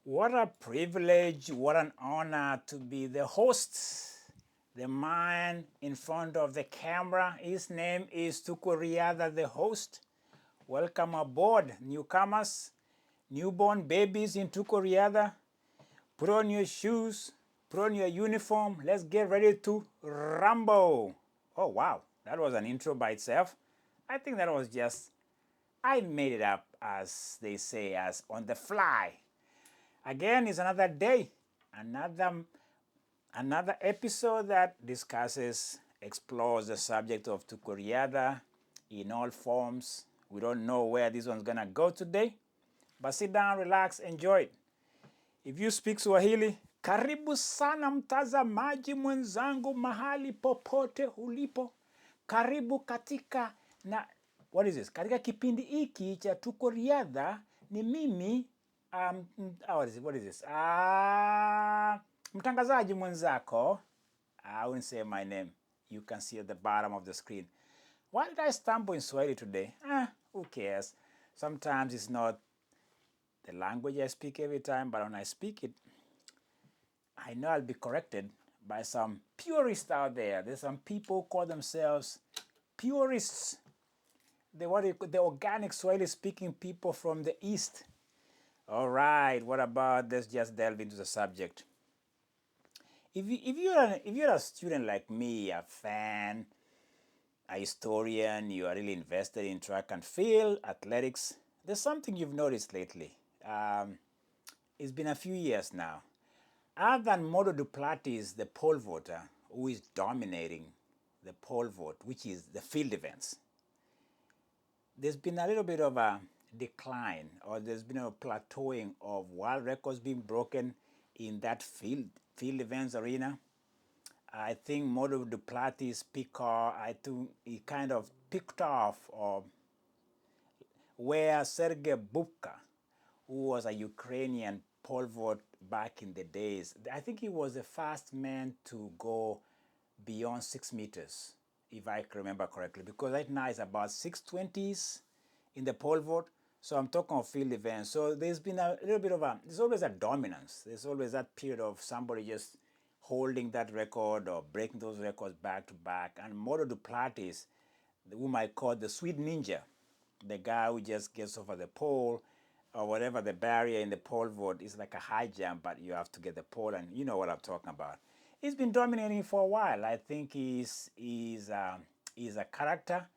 What a privilege, what an honor to be the host, the man in front of the camera. His name is Tukuriada, the host. Welcome aboard, newcomers, newborn babies in Tukuriada. Put on your shoes, put on your uniform. Let's get ready to rumble. Oh, wow, that was an intro by itself. I think that was just, I made it up, as they say, as on the fly. Again, it's another day, another episode that discusses, explores the subject of Tukuriada in all forms. We don't know where this one's gonna go today, but sit down, relax, enjoy it. If you speak Swahili, karibu sana mtazamaji mwenzangu mahali popote ulipo. Karibu katika what is this? Katika kipindi hiki cha Tuko Riadha ni mimi what is this? Mtangazaji mwenzako. I wouldn't say my name. You can see at the bottom of the screen. Why did I stumble in Swahili today? Who cares? Sometimes it's not the language I speak every time, but when I speak it, I know I'll be corrected by some purists out there. There's some people who call themselves purists. The organic Swahili speaking people from the East. All right, what about, let's just delve into the subject. If you're a student like me, a fan, a historian, you are really invested in track and field, athletics, there's something you've noticed lately. It's been a few years now. Other than Mondo Duplatis, the pole vaulter, who is dominating the pole vault, which is the field events, there's been a little bit of a decline, or there's been a plateauing of world records being broken in that field events arena. I think Mondo Duplatis I think he kind of picked off where Sergei Bubka, who was a Ukrainian pole vault back in the days, I think he was the first man to go beyond 6 meters, if I can remember correctly, because right now it's about 620s in the pole vault. So I'm talking of field events. So there's been a little bit of there's always a dominance. There's always that period of somebody just holding that record or breaking those records back to back. And Mondo Duplatis, whom I call the sweet ninja, the guy who just gets over the pole or whatever the barrier in the pole vault is, like a high jump, but you have to get the pole, and you know what I'm talking about. He's been dominating for a while. I think he's a character,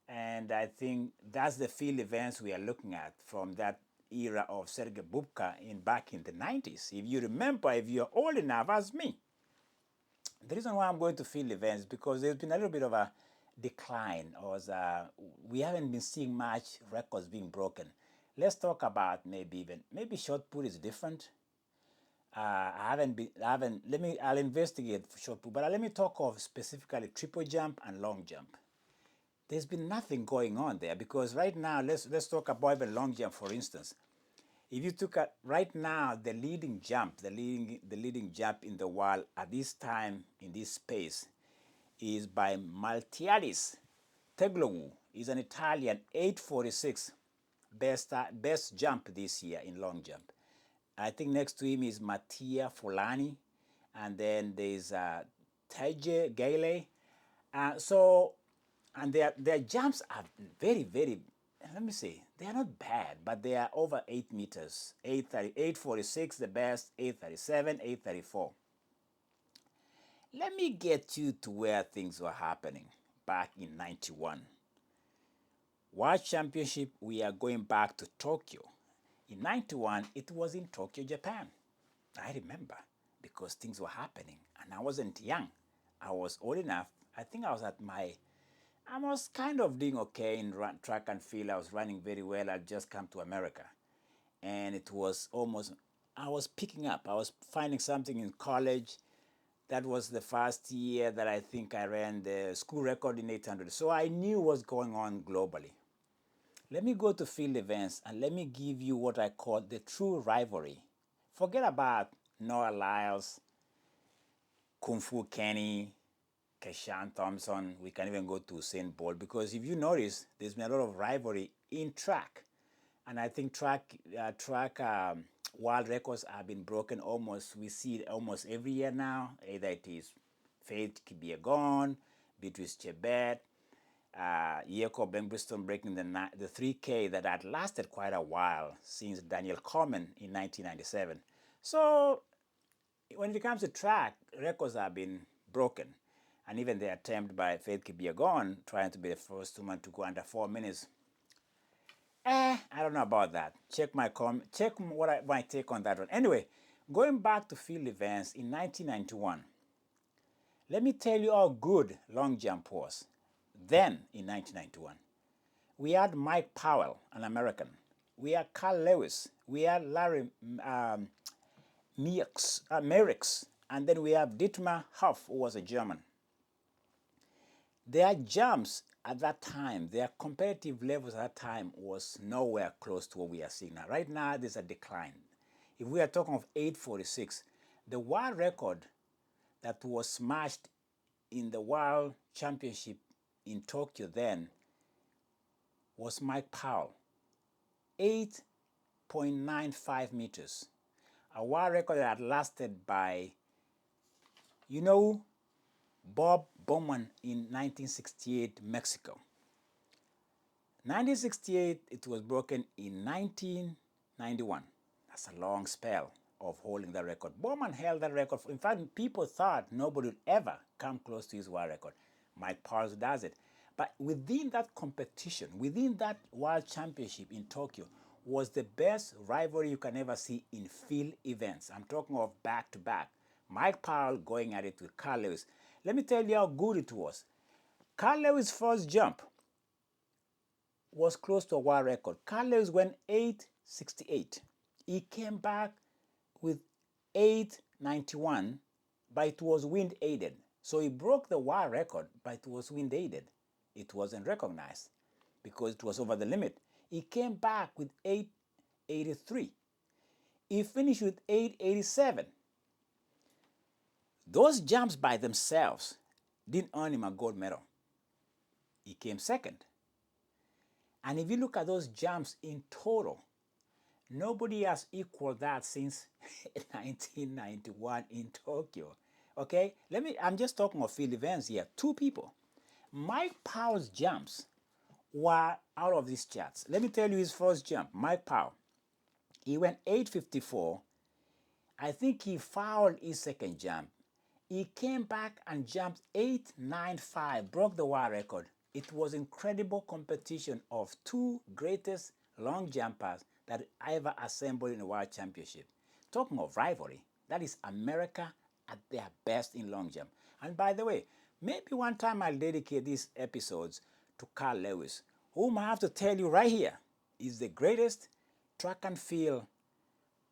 and I think that's the field events we are looking at from that era of Sergei Bubka back in the 90s. If you remember, if you're old enough as me, the reason why I'm going to field events is because there's been a little bit of a decline, or we haven't been seeing much records being broken. Let's talk about maybe short put is different. I'll investigate for short put, but let me talk of specifically triple jump and long jump. There's been nothing going on there, because right now, let's talk about the long jump, for instance. If you took right now, the leading jump in the world at this time in this space is by Maltiadis Teglowu. He's an Italian, 846, best jump this year in long jump. I think next to him is Mattia Folani, and then there's Teje Gaile. And their jumps are very, very, let me see, they are not bad, but they are over 8 meters. 846 the best, 837, 834. Let me get you to where things were happening back in 91. World Championship, we are going back to Tokyo. In 91, it was in Tokyo, Japan. I remember, because things were happening, and I wasn't young. I was old enough. I think I was kind of doing okay in track and field. I was running very well. I'd just come to America. And it was I was picking up. I was finding something in college. That was the first year that I think I ran the school record in 800. So I knew what's going on globally. Let me go to field events, and let me give you what I call the true rivalry. Forget about Noah Lyles, Kung Fu Kenny, Keshawn Thompson. We can even go to Usain Bolt, because if you notice, there's been a lot of rivalry in track. And I think track World records have been broken almost, we see it almost every year now. Either it is Faith Kipyegon, Beatrice Chebet, Jacob Engbristone breaking the 3K that had lasted quite a while since Daniel Komen in 1997. So when it comes to track, records have been broken. And even the attempt by Faith Kipyegon trying to be the first woman to go under 4 minutes. I don't know about that. Check my my take on that one. Anyway, going back to field events in 1991, let me tell you how good long jump was. Then in 1991, we had Mike Powell, an American. We had Carl Lewis. We had Larry Merix. And then we have Dietmar Hoff, who was a German. Their jumps at that time, their competitive levels at that time was nowhere close to what we are seeing now. Right now, there's a decline. If we are talking of 8:46, the world record that was smashed in the World Championship in Tokyo then was Mike Powell, 8.95 meters. A world record that lasted by, Bob Bowman in 1968, Mexico. 1968, it was broken in 1991. That's a long spell of holding that record. Bowman held that record. In fact, people thought nobody would ever come close to his world record. Mike Powell does it. But within that competition, within that world championship in Tokyo, was the best rivalry you can ever see in field events. I'm talking of back-to-back. Mike Powell going at it with Carl Lewis. Let me tell you how good it was. Carl Lewis' first jump was close to a world record. Carl Lewis went 8:68. He came back with 8:91, but it was wind aided. So he broke the world record, but it was wind aided. It wasn't recognized because it was over the limit. He came back with 8:83. He finished with 8:87. Those jumps by themselves didn't earn him a gold medal. He came second. And if you look at those jumps in total, nobody has equaled that since 1991 in Tokyo. Okay, I'm just talking of field events here. Two people. Mike Powell's jumps were out of these charts. Let me tell you his first jump. Mike Powell, he went 8:54. I think he fouled his second jump. He came back and jumped 8:95, broke the world record. It was incredible competition of two greatest long jumpers that ever assembled in the World Championship. Talking of rivalry, that is America at their best in long jump. And by the way, maybe one time I'll dedicate these episodes to Carl Lewis, whom I have to tell you right here is the greatest track and field.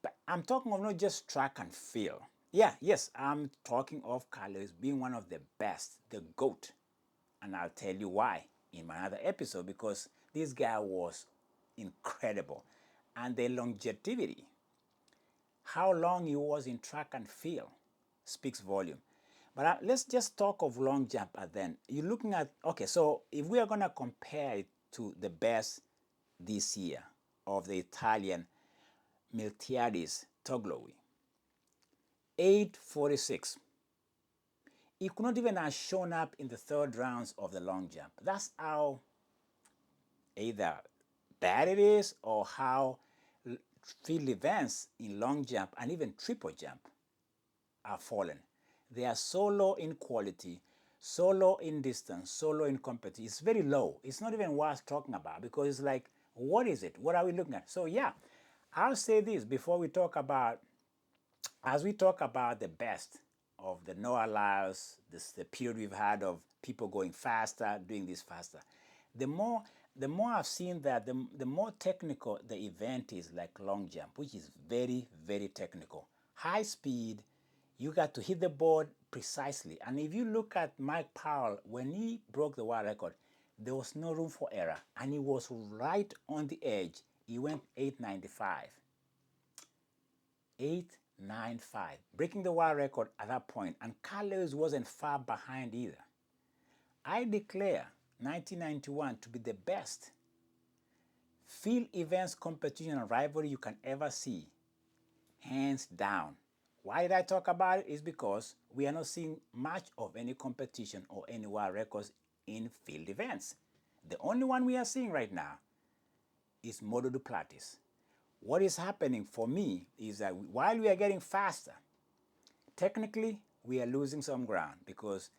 But I'm talking of not just track and field. Yes, I'm talking of Carl Lewis being one of the best, the GOAT. And I'll tell you why in my other episode, because this guy was incredible. And the longevity, how long he was in track and field, speaks volume. But let's just talk of long jump then. You're looking at, okay, so if we are going to compare it to the best this year of the Italian Miltiades Toglowi, 8:46. He could not even have shown up in the third rounds of the long jump. That's how either bad it is or how field events in long jump and even triple jump are fallen. They are so low in quality, so low in distance, so low in competition. It's very low. It's not even worth talking about because it's like, what is it? What are we looking at? So yeah, I'll say this before we talk about, as we talk about the best of the Noah Lyles, the period we've had of people going faster, doing this faster. The more I've seen that, the more technical the event is, like long jump, which is very, very technical. High speed, you got to hit the board precisely. And if you look at Mike Powell, when he broke the world record, there was no room for error. And he was right on the edge. He went 8:95. 8:95, breaking the world record at that point, and Carl Lewis wasn't far behind either. I declare 1991 to be the best field events competition and rivalry you can ever see events down. Why did I talk about it? Is because we are not seeing much of any competition or any world records in field events. The only one we are seeing right now is Mondo Duplatis. What is happening for me is that while we are getting faster, technically we are losing some ground because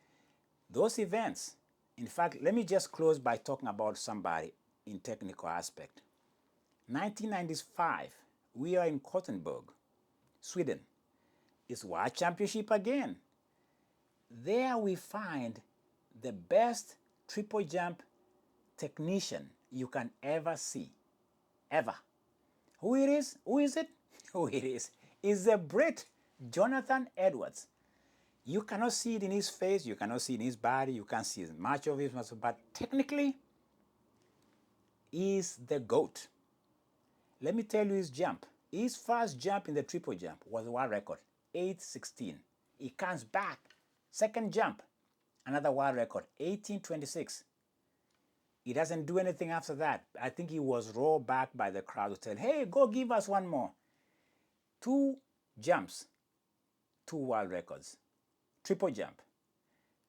those events, in fact, let me just close by talking about somebody in technical aspect. 1995, we are in Gothenburg, Sweden. It's World Championship again. There we find the best triple jump technician you can ever see, ever. Who it is? Who is it? Who it is? Is the Brit Jonathan Edwards. You cannot see it in his face, you cannot see it in his body, you can't see much of his muscle, but technically, he's the GOAT. Let me tell you his jump. His first jump in the triple jump was a world record, 8:16. He comes back, second jump, another world record, 18:26. He doesn't do anything after that. I think he was rolled back by the crowd to tell, hey, go give us one more. 2 jumps, 2 world records. Triple jump.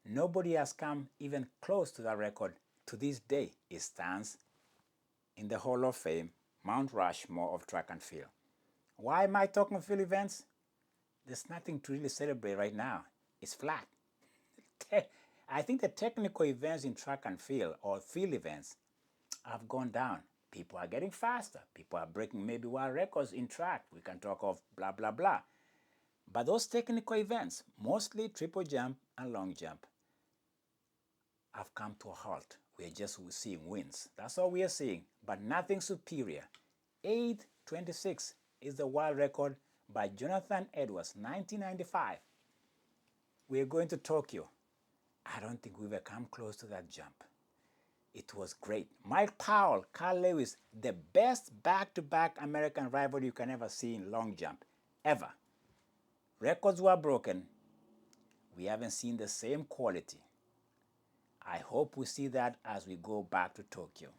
Nobody has come even close to that record to this day. It stands in the Hall of Fame, Mount Rushmore of track and field. Why am I talking field events? There's nothing to really celebrate right now. It's flat. I think the technical events in track and field or field events have gone down. People are getting faster. People are breaking maybe world records in track. We can talk of blah, blah, blah. But those technical events, mostly triple jump and long jump, have come to a halt. We're just seeing wins. That's all we are seeing, but nothing superior. 8:26 is the world record by Jonathan Edwards, 1995. We're going to Tokyo. I don't think we've ever come close to that jump. It was great. Mike Powell, Carl Lewis, the best back-to-back American rivalry you can ever see in long jump, ever. Records were broken. We haven't seen the same quality. I hope we see that as we go back to Tokyo.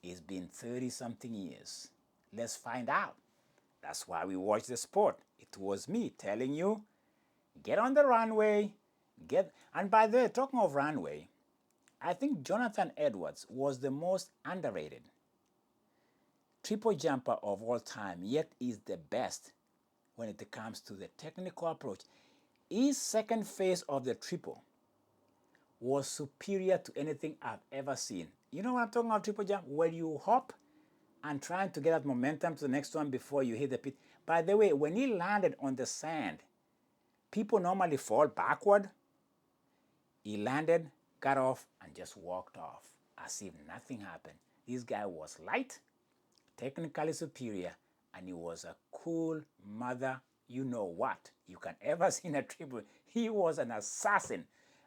It's been 30-something years. Let's find out. That's why we watch the sport. It was me telling you, get on the runway, and by the way, talking of runway, I think Jonathan Edwards was the most underrated triple jumper of all time, yet is the best when it comes to the technical approach. His second phase of the triple was superior to anything I've ever seen. You know what I'm talking about, triple jump? Where you hop and trying to get that momentum to the next one before you hit the pit. By the way, when he landed on the sand, people normally fall backward. He landed, got off, and just walked off as if nothing happened. This guy was light, technically superior, and he was a cool mother, you know what, you can ever see in a triple. He was an assassin.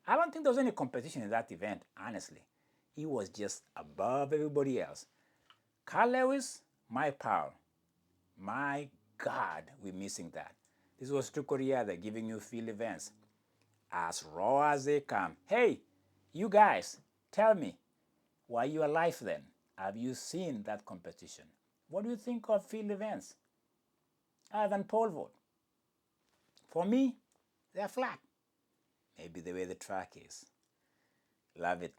I don't think there was any competition in that event, honestly. He was just above everybody else. Carl Lewis, Mike Powell. My God, we're missing that. This was Stu Korea, giving you field events as raw as they come. Hey, you guys, tell me, were you alive then? Have you seen that competition? What do you think of field events? Other than pole vault. For me, they're flat. Maybe the way the track is. Love it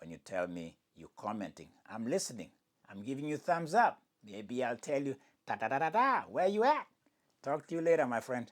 when you tell me you're commenting. I'm listening. I'm giving you thumbs up. Maybe I'll tell you, ta-da-da-da-da, where you at? Talk to you later, my friend.